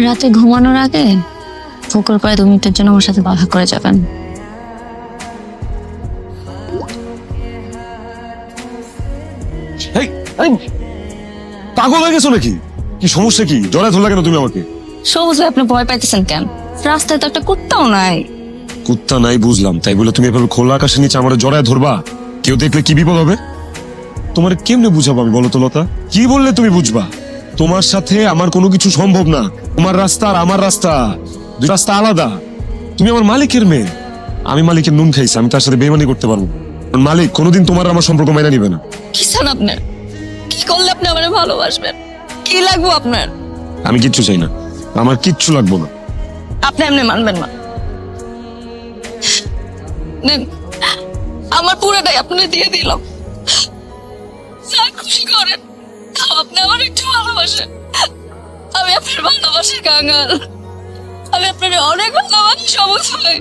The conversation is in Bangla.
রাতে ঘুমানোর আগে পুকুর পাড়ে 2 মিনিটের জন্য আমার সাথে দেখা করে যাবেন। এই, এই, পাগল হয়ে গেছো নাকি? কি সমস্যা কি? জড়ায় ধরলা কেন তুমি আমাকে? সবুজ ভাই, আপনি ভয় পাইতেছেন কেন? রাস্তায় তো একটা কুত্তাও নাই। কুত্তা নাই বুঝলাম, তাই বলে তুমি এভাবে খোলা আকাশের নিচে আমার জড়ায় ধরবা? কেউ দেখলে কি বিপদ হবে? তোমার কেমনে বুঝাবো আমি বলো তো লতা? কি বললে তুমি বুঝবা? তোমার সাথে আমার কোনো কিছু সম্ভব না। তোমার রাস্তা আর আমার রাস্তা, দুই রাস্তা আলাদা। তুমি আমার মালিকের মেয়ে, আমি মালিকের নুন খাইছি, আমি তার সাথে বেইমানি করতে পারবো না। কারণ মালিক কোনোদিন তোমার আর আমার সম্পর্ক মাইনা নিবে না। কি চান আপনার? কি করলে আপনি আমার ভালোবাসবেন? কি লাগবো আপনার? আমি কিচ্ছু চাই না, আমার কিচ্ছু লাগবো না। আপনি এমনি মানবেন না। নেন, আমার পুরোটাই আপনি দিয়ে দিলাম। যা খুশি করেন। আপনি আমার একটু ভালোবাসেন। আমি আপনার ভালোবাসার কাঙ্গাল। আমি আপনার অনেক ভালোবাসি সবুজ ভাই।